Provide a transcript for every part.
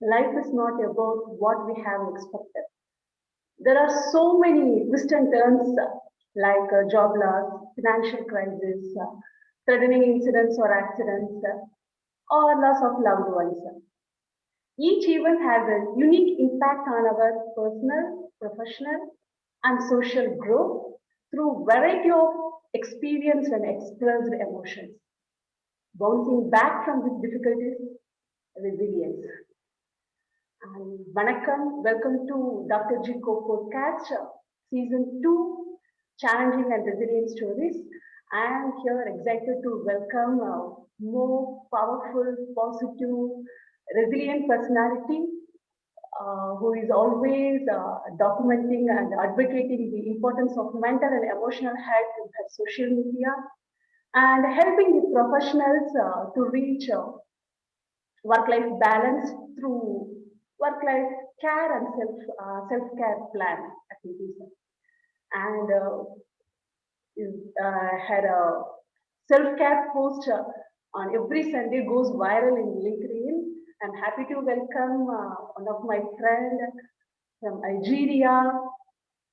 Life is not about what we have expected. There are so many twists and turns like job loss, financial crisis, threatening incidents or accidents, or loss of loved ones. Each event has a unique impact on our personal, professional, and social growth through variety of experience and expressed emotions. Bouncing back from these difficulties, resilience. And Vanakkam, welcome to Dr.G.Ko podcast, season 2, challenging and resilient stories. I am here excited to welcome a more powerful, positive, resilient personality who is always documenting and advocating the importance of mental and emotional health in her social media and helping the professionals to reach work-life balance through work-life care and self-care plan activities. And had a self-care post on every Sunday goes viral in LinkedIn. I'm happy to welcome one of my friend from Algeria,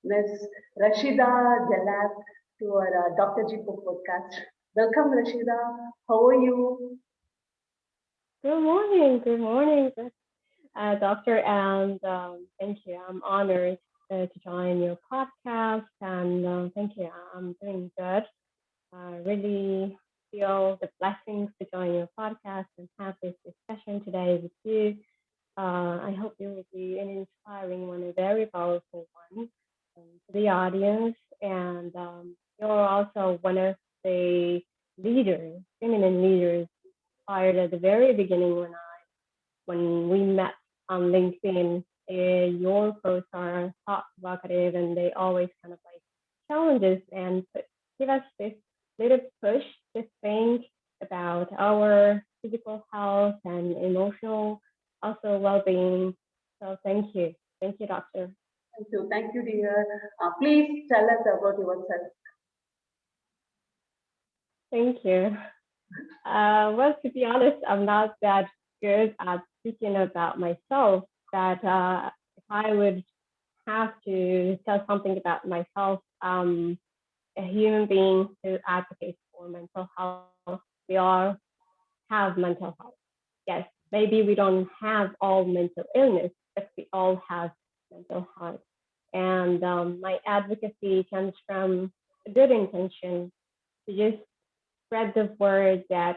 Ms. Rachida Djellab, to our Dr. Jiko podcast. Welcome, Rachida. How are you? Good morning, doctor, and thank you. I'm honored to join your podcast, and thank you. I'm doing good. I really feel the blessings to join your podcast and have this discussion today with you. I hope it will be an inspiring one, a very powerful one to the audience, and you're also one of the leaders, feminine leaders, hired at the very beginning when we met on LinkedIn. Your posts are thought provocative and they always kind of like challenges and give us this little push to think about our physical health and emotional also well-being. So thank you, doctor. Thank you, dear. Please tell us about yourself. Thank you. Well, to be honest, I'm not that good at speaking about myself. That if I would have to tell something about myself, a human being who advocates for mental health. We all have mental health. Yes, maybe we don't have all mental illness, but we all have mental health. And my advocacy comes from a good intention to just spread the word that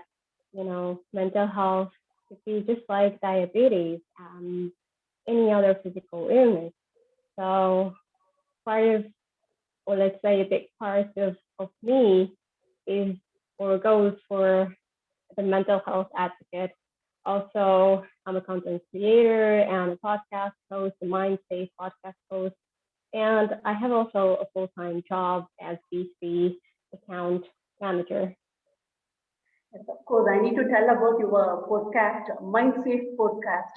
mental health could be just like diabetes, any other physical illness. So part of, or let's say a big part of me is or goes for the mental health advocate. Also, I'm a content creator and a podcast host, a mind safe podcast host. And I have also a full-time job as B2B Account Manager. Yes, of course, I need to tell about your podcast, Mind Safe podcast.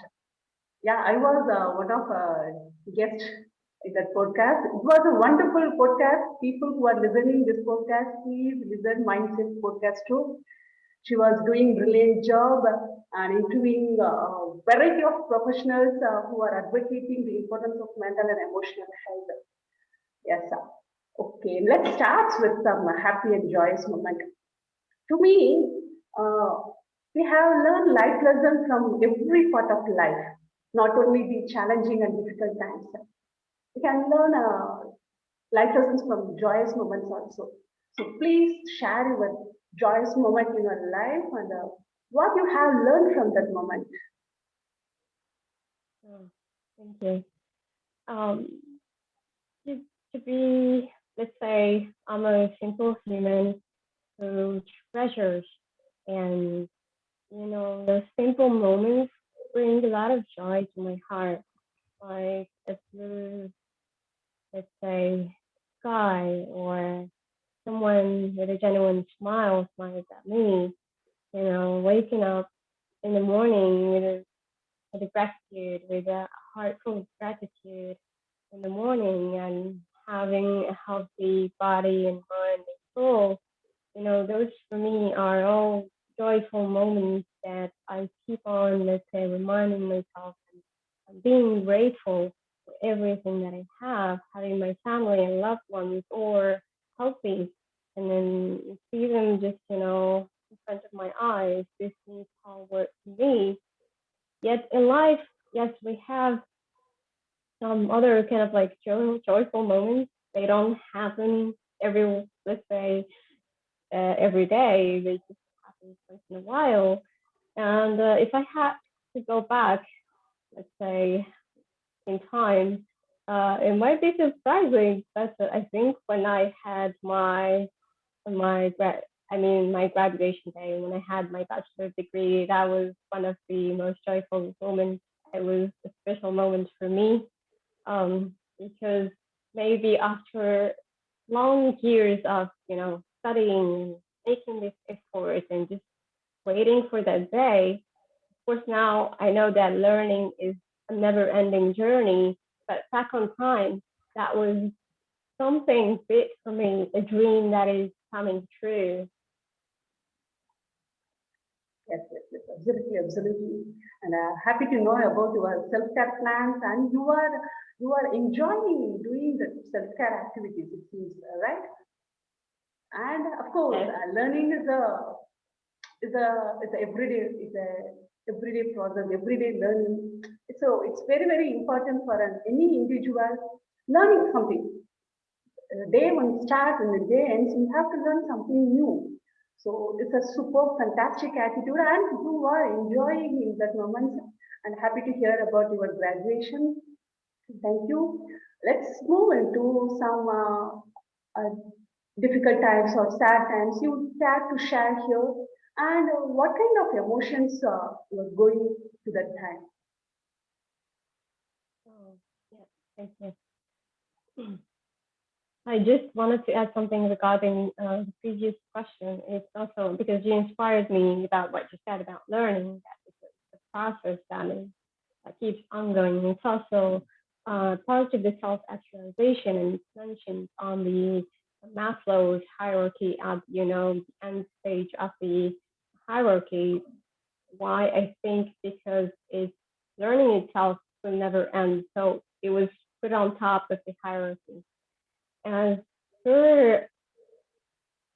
Yeah, I was one of guest in that podcast. It was a wonderful podcast. People who are listening this podcast, please listen Mind Safe podcast too. She was doing brilliant job and interviewing a variety of professionals who are advocating the importance of mental and emotional health. Yes, sir. Okay, let's start with some happy and joyous moment. To me, uh, we have learned life lessons from every part of life, not only the challenging and difficult times. We can learn life lessons from joyous moments also. So please share your joyous moment in your life and what you have learned from that moment. Oh, thank you. Um, to, to be, let's say, I'm a simple human who treasures and those simple moments bring a lot of joy to my heart. Like a blue, let's say, sky or someone with a genuine smile smiles at me. Waking up in the morning with a gratitude, with a heart full of gratitude in the morning and having a healthy body and mind and soul. Those for me are all joyful moments that I keep on, let's say, reminding myself being grateful for everything that I have, having my family and loved ones or healthy, and then see them just, in front of my eyes. This means how work to me. Yet in life, yes, we have some other kind of like joyful moments. They don't happen let's say, every day. They just happen once in a while. And if I had to go back, let's say, in time, it might be surprising, but I think when I had my grad, my graduation day, when I had my bachelor's degree, that was one of the most joyful moments. It was a special moment for me, because maybe after long years of studying, making this effort, and just waiting for that day. Of course, now I know that learning is a never-ending journey, but back on time, that was something big for me, a dream that is coming true. Yes, yes, yes, absolutely, absolutely. And happy to know about your self-care plans, and you are enjoying doing the self-care activities. It seems right. And of course, Yes. learning is a everyday process, everyday learning. So it's very very important for any individual learning something. Day one starts and the day ends, you have to learn something new. So it's a super fantastic attitude, and you are enjoying in that moment. And happy to hear about your graduation. Thank you. Let's move into some difficult times or sad times you had to share here, and what kind of emotions you are going to that time. Oh, yeah. Thank you. I just wanted to add something regarding the previous question. It's also because you inspired me about what you said about learning, that it's a process that keeps ongoing. It's also part of the self-actualization, and it's mentioned on the Maslow's hierarchy at, the end stage of the hierarchy. Why? I think because it's learning itself will never end. So it was put on top of the hierarchy. And for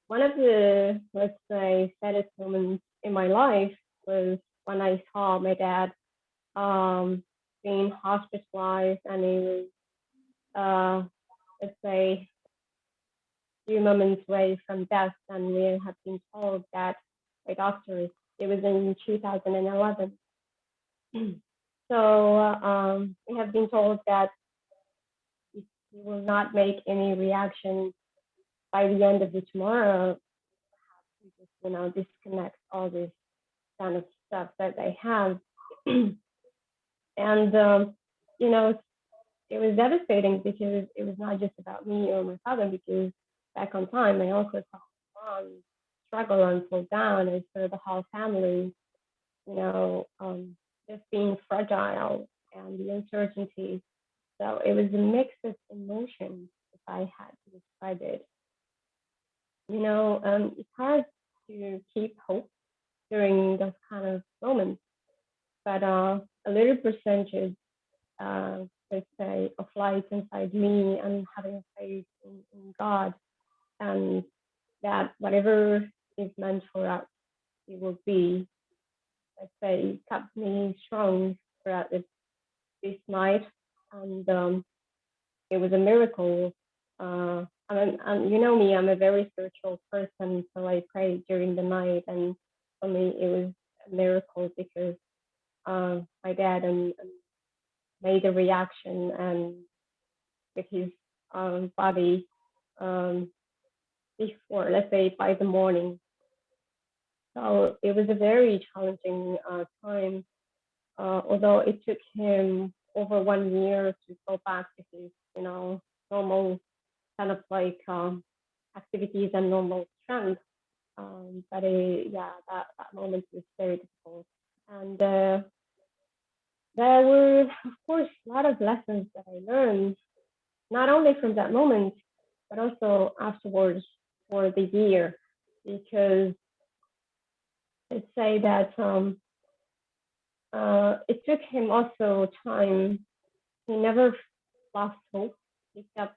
one of the, let's say, saddest moments in my life was when I saw my dad um, being hospitalized, and he was, let's say, a few moments away from death. And we have been told that by doctors, it was in 2011. So we have been told that he will not make any reaction by the end of the tomorrow. Just, disconnect all this kind of stuff that they have. And you know it was devastating because it was not just about me or my father, because back on time I also saw my mom struggle and fall down, and for the whole family, just being fragile and the uncertainty. So it was a mix of emotions, if I had to describe it. It's hard to keep hope during those kind of moments, but a little percentage, let's say, of light inside me, and having faith in God, and that whatever is meant for us, it will be, let's say, kept me strong throughout this night. And it was a miracle. You know me, I'm a very spiritual person, so I prayed during the night, and for me, it was a miracle because my dad made a reaction, and with his body, um, before, let's say, by the morning. So it was a very challenging time, although it took him over 1 year to go back to his, normal kind of like activities and normal strength. But yeah, that moment was very difficult. And there were, of course, a lot of lessons that I learned, not only from that moment, but also afterwards for the year, because let's say that it took him also time he never lost hope. He kept,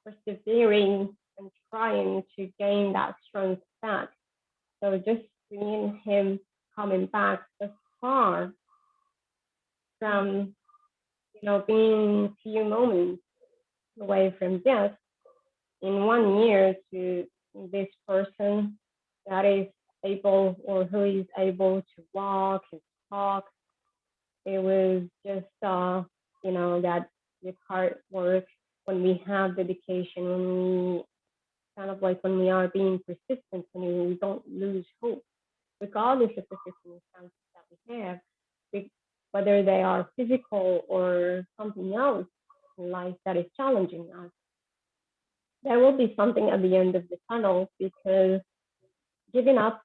persevering and trying to gain that strength back. So just seeing him coming back so far from, being few moments away from death in 1 year to this person that is able or who is able to walk and talk. It was just, that with hard work, when we have dedication, when we kind of like when we are being persistent, when we don't lose hope, regardless of the circumstances that we have, whether they are physical or something else in life that is challenging us, there will be something at the end of the tunnel, because giving up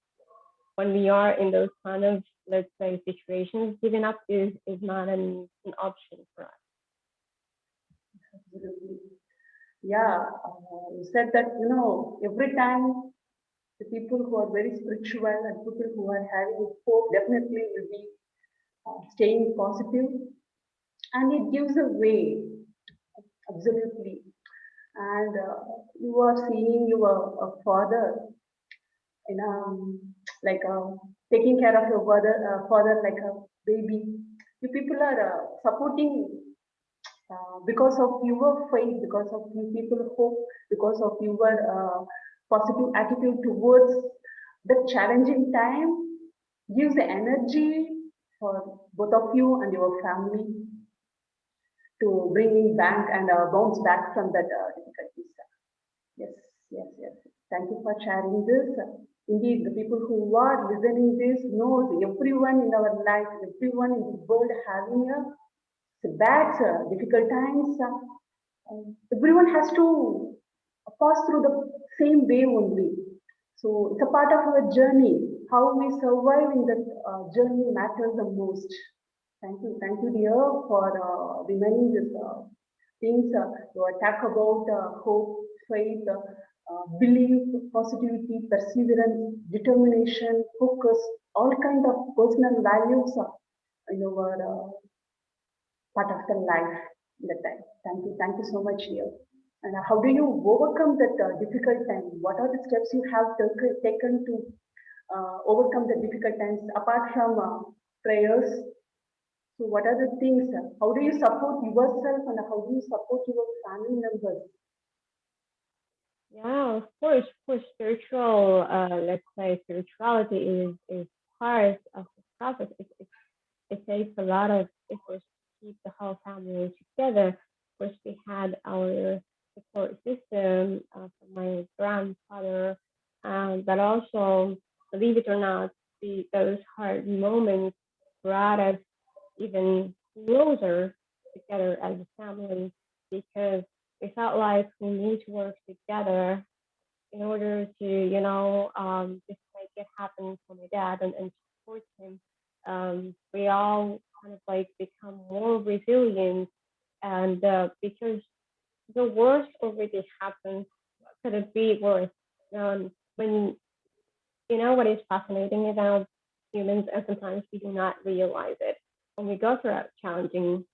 when we are in those kind of, let's say, situations, giving up is not an option for us. Absolutely. Yeah, you said that, every time the people who are very spiritual and people who are having hope definitely will be staying positive, and it gives a way, absolutely. And you are seeing your father in like taking care of your father like a baby. You people are supporting because of your faith, because of you people hope, because of your positive attitude towards the challenging time, gives the energy for both of you and your family to bring in back and bounce back from that difficulties. Yes, yes, yes. Thank you for sharing this. Indeed, the people who are listening this knows everyone in our life, everyone in the world having a bad, difficult times. Everyone has to pass through the same way only. So it's a part of our journey. How we survive in that journey matters the most. Thank you, dear, for remaining this things to talk about hope, faith, belief, positivity, perseverance, determination, focus, all kind of personal values in our part of the life in that time. Thank you so much, dear. And how do you overcome that difficult time? What are the steps you have taken to overcome the difficult times apart from prayers? So, what are the things? How do you support yourself and how do you support your family members? Yeah, of course, spiritual, let's say, spirituality is part of the process. It takes a lot of effort to keep the whole family together. Of course, we had our support system from my grandfather, but also, believe it or not, those hard moments brought us even closer together as a family, because we felt like we need to work together in order to, just make it happen for my dad and support him. We all kind of like become more resilient, and because the worst already happened, what could it be worse? When what is fascinating about humans, and sometimes we do not realize it when we go through challenging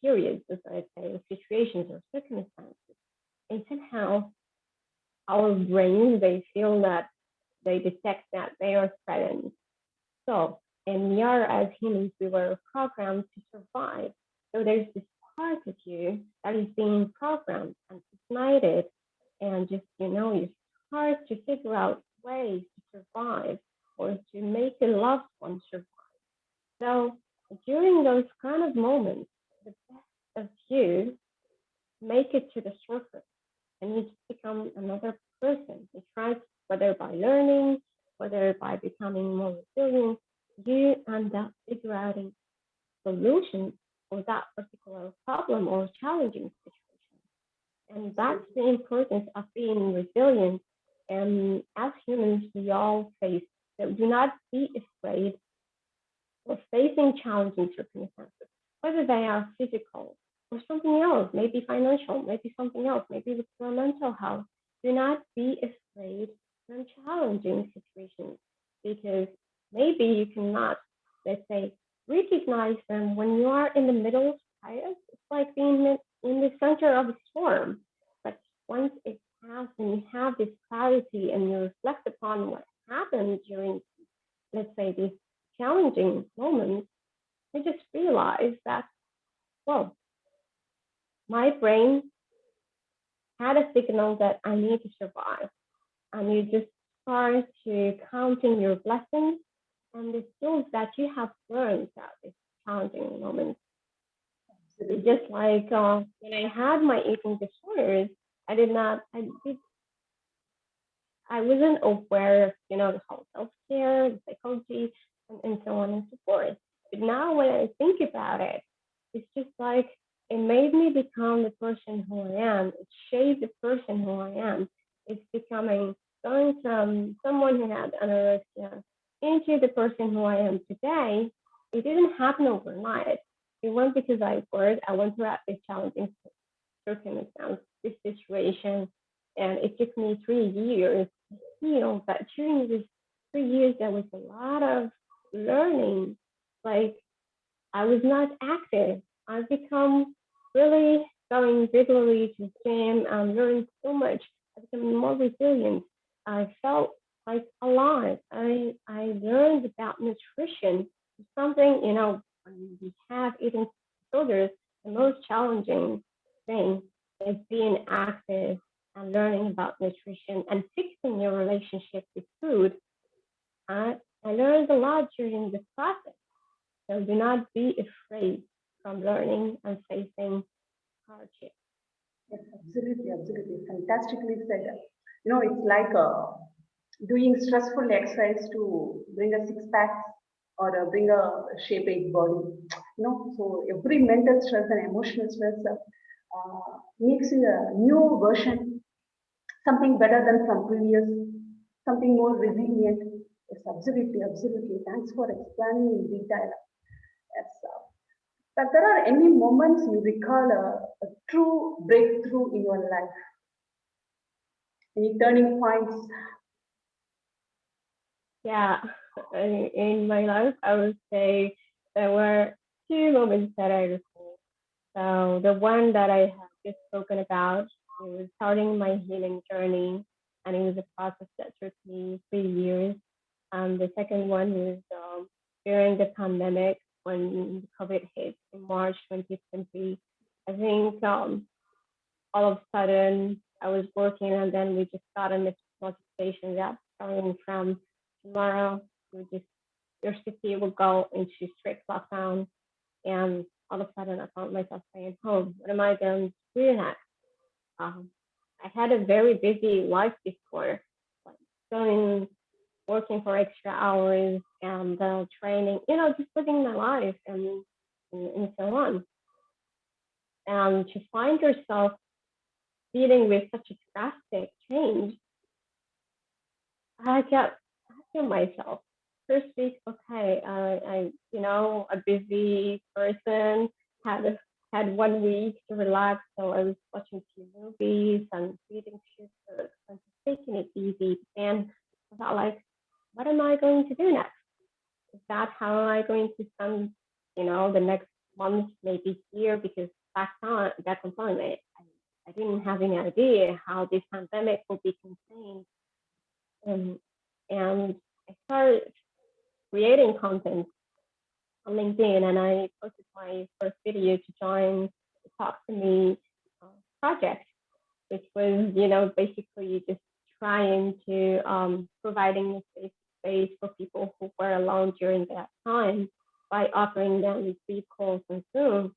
periods, as I say, situations or circumstances, and somehow our brains, they feel that, they detect that they are threatened. So, and we are, as humans, we were programmed to survive. So there's this part of you that is being programmed and ignited, and just, it's hard to figure out ways to survive or to make a loved one survive. So during those kind of moments, the best of you make it to the surface, and you become another person. You try, whether by learning, whether by becoming more resilient, you end up figuring solutions for that particular problem or challenging situation. And that's the importance of being resilient. And as humans, we all face, so do not be afraid of facing challenging circumstances, whether they are physical or something else, maybe financial, maybe something else, maybe with your mental health. Do not be afraid from challenging situations, because maybe you cannot, let's say, recognize them when you are in the middle of quiet. It's like being in the center of a storm. But once it passes and you have this clarity and you reflect upon what happened during, let's say, these challenging moments, you just realize that, well, my brain had a signal that I need to survive. And you just start to counting your blessings and the skills that you have learned at this challenging moment. It's just like when I had my eating disorders, I did not, I did, I wasn't aware of, the whole self-care, the psychology, and so on and so forth. But now when I think about it, it's just like it made me become the person who I am. It shaped the person who I am. It's becoming going from someone who had anorexia into the person who I am today. It didn't happen overnight. It went because I went through this challenging circumstance, this situation, and it took me 3 years to heal. But during these 3 years, there was a lot of learning. Like I was not active. I've become really going regularly to the gym and learned so much. I become more resilient. I felt like alive. I learned about nutrition. Something, when we have eating disorders, the most challenging thing is being active and learning about nutrition and fixing your relationship with food. I learned a lot during this process. So do not be afraid from learning and facing hardship. Yes, absolutely, absolutely. Fantastically said. It's like doing stressful exercise to bring a six pack or bring a shape eight body. So every mental stress and emotional stress makes you a new version, something better than from previous, something more resilient. Yes, absolutely, absolutely. Thanks for explaining in detail. Yes, but there are any moments you recall a true breakthrough in your life, any turning points? Yeah, in my life, I would say there were two moments that I recall. So the one that I have just spoken about, it was starting my healing journey, and it was a process that took me 3 years. The second one was during the pandemic when COVID hit in March 2020. I think all of a sudden I was working and then we just got a notification that starting from tomorrow, we just your city will go into strict lockdown. And all of a sudden I found myself staying home. What am I going to do next? Um, I had a very busy life before, like going working for extra hours and training, just living my life and so on. And to find yourself dealing with such a drastic change, I kept asking myself, first week, okay, a busy person had had 1 week to relax, so I was watching a few movies and reading short and just taking it easy. And I thought, like, what am I going to do next? Is that how am I going to spend, the next month, maybe year? Because back on time, I didn't have any idea how this pandemic will be contained. Um, and I started creating content on LinkedIn, and I posted my first video to join the Talk to Me uh, project, which was, basically just trying to providing a safe space for people who were alone during that time by offering them free calls on Zoom.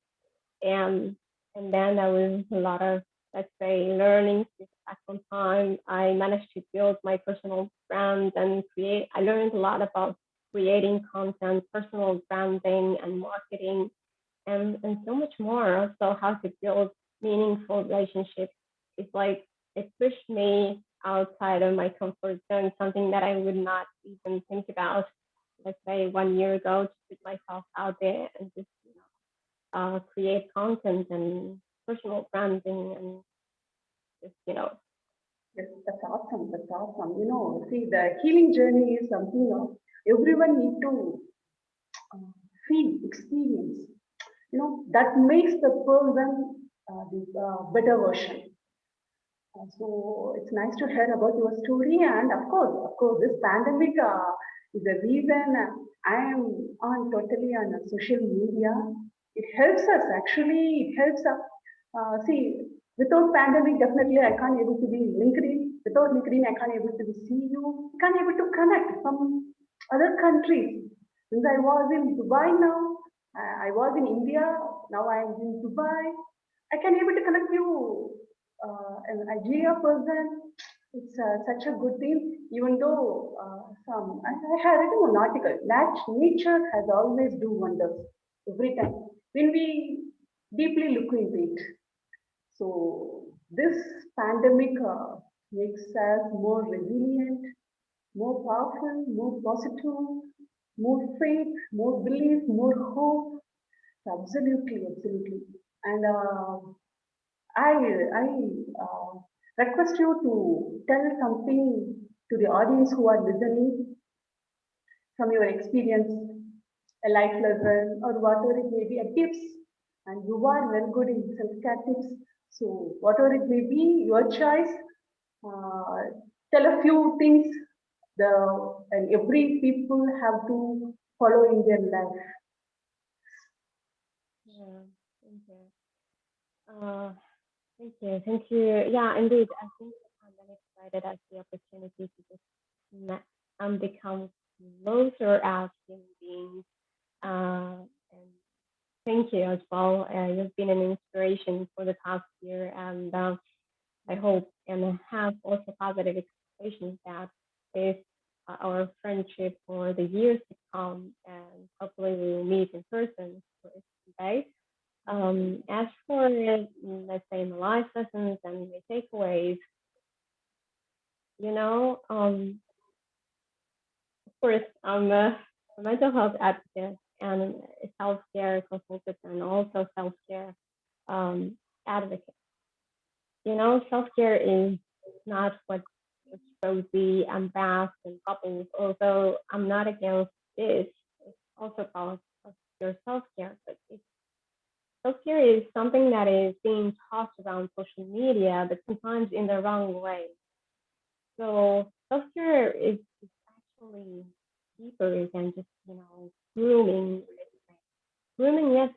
And and then there was a lot of, let's say, learning back on time. I managed to build my personal brand and create. I learned a lot about creating content, personal branding, and marketing, and so much more. Also, how to build meaningful relationships. It's like it pushed me outside of my comfort zone, something that I would not even think about, let's say, 1 year ago, to put myself out there and just create content and personal branding and just Yes, that's awesome. That's awesome. See, the healing journey is something everyone need to uh, feel, experience. that makes the person the better version. So it's nice to hear about your story, and of course, this pandemic is the reason I am on totally on social media. It helps us actually. It helps us. See, without pandemic, definitely I can't able to be in LinkedIn. Without LinkedIn, I can't able to see you. Can't able to connect from other countries. Since I was in Dubai now, I was in India. Now I am in Dubai. I can able to connect you an Nigeria person. It's such a good thing, even though I had written an article. Nature has always do wonders every time when we deeply look into it. So this pandemic makes us more resilient, more powerful, more positive, more faith, more belief, more hope. Absolutely, absolutely. And I request you to tell something to the audience who are listening from your experience, a life lesson or whatever it may be, a tips. And you are well good in self-care tips. So whatever it may be, your choice. Uh, tell a few things the and every people have to follow in their life. Yeah, thank you. Uh, Thank you. Thank you. Yeah, indeed. I think the pandemic provided us the opportunity to just connect and become closer as human beings. And thank you as well. You've been an inspiration for the past year, and I hope and have also positive expectations that with our friendship for the years to come, and hopefully we will meet in person for today. As for, let's say, my life lessons and my takeaways, you know, of course, I'm a mental health advocate and a self-care consultant and also self-care um, advocate. Self-care is not what it's supposed to be and baths and couples, although I'm not against this. It's also part of your self-care, but self-care is something that is being tossed around social media, but sometimes in the wrong way. So self-care is actually deeper than just, grooming. Grooming, yes,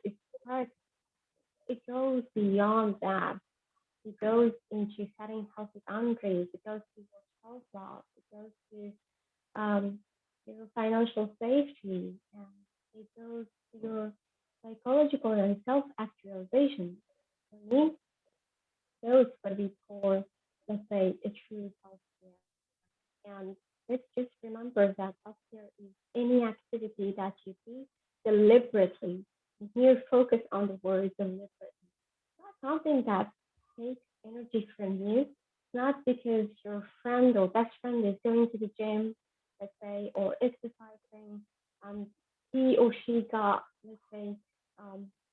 it goes beyond that. It goes into setting healthy boundaries. It goes to your self-love. It goes to your financial safety, and it goes to your psychological and self-actualization. For me, those what we call, let's say, a true self-care. And let's just remember that self-care is any activity that you do deliberately. Here, focus on the word deliberately. Not something that takes energy from you. Not because your friend or best friend is going to the gym, let's say, or exercising, and he or she got, let's say,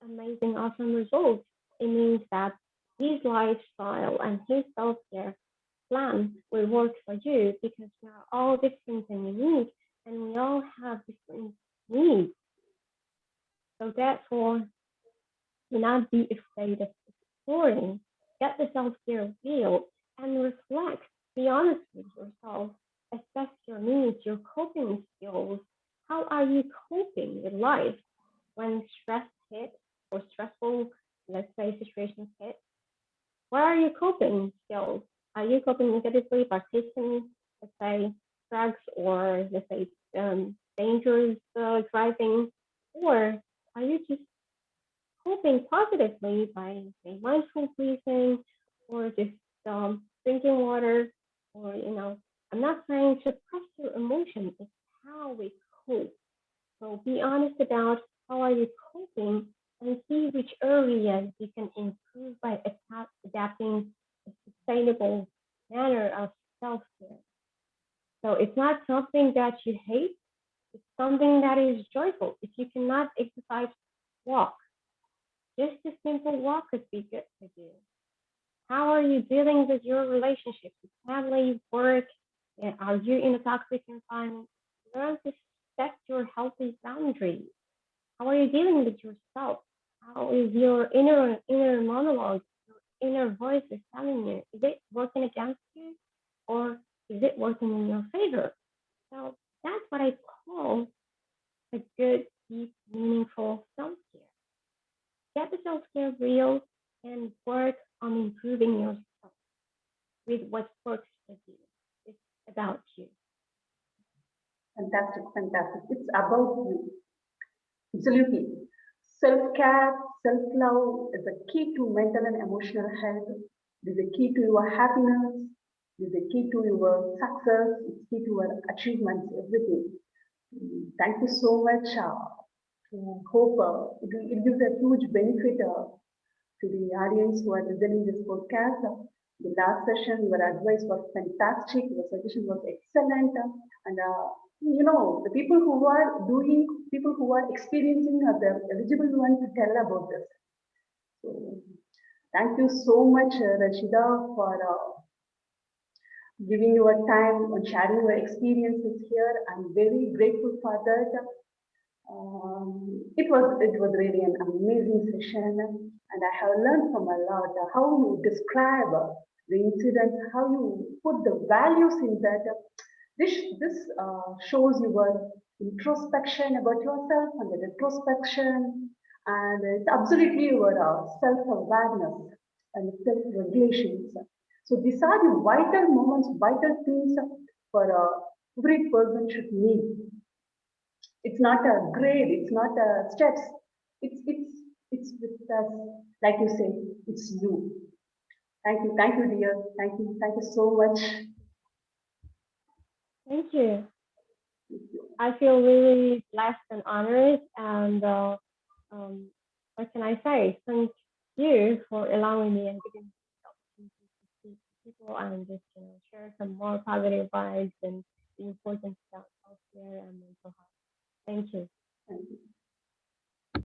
amazing, awesome results. It means that his lifestyle and his self care plan will work for you because we are all different and unique, and we all have different needs. So therefore, do not be afraid of exploring. Get the self-care real and reflect. Be honest with yourself. Assess your needs, your coping skills. How are you coping with life when stress hits or stressful, let's say, situations hit? What are your coping skills? Are you coping negatively by taking, let's say, drugs or, let's say, dangerous driving? Or are you just coping positively by say mindful breathing or just drinking water or I'm not trying to suppress your emotion. It's how we cope. So be honest about how are you coping and see which areas you can improve by adapting a sustainable manner of self-care. So it's not something that you hate, it's something that is joyful. If you cannot exercise, walk. Just a simple walk could be good for you. How are you dealing with your relationships, with family, work? Are you in a toxic environment? Learn to set your healthy boundaries. How are you dealing with yourself? How is your inner monologue, your inner voice is telling you? Is it working against you, or is it working in your favor? So that's what I call a good, deep, meaningful self-care. Get the self-care real and work on improving yourself with what works for you. It's about you. Fantastic, fantastic. It's about you. Absolutely. Self-care, self-love is the key to mental and emotional health. It is the key to your happiness. It is the key to your success. It's key to your achievements, everything. Thank you so much. Hope it gives a huge benefit to the audience who are listening this podcast. The last session, your advice was fantastic. Your suggestion was excellent. And the people who are doing, people who are experiencing are the eligible one to tell about this. So, thank you so much, Rachida, for giving your time and sharing your experiences here. I'm very grateful for that. It was really an amazing session, and I have learned from a lot how you describe the incidents, how you put the values in that. This shows your introspection about yourself and the retrospection, and it's absolutely your self-awareness and self-regulations. So these are the vital moments, vital things for every person should need. It's not a grade, it's not a steps. It's with us, like you say, it's you. Thank you, dear. Thank you so much. Thank you. I feel really blessed and honored. And um, what can I say? Thank you for allowing me and giving me the opportunity to speak to people and just share some more positive vibes and the importance about self care and mental health. Thank you. Thank you.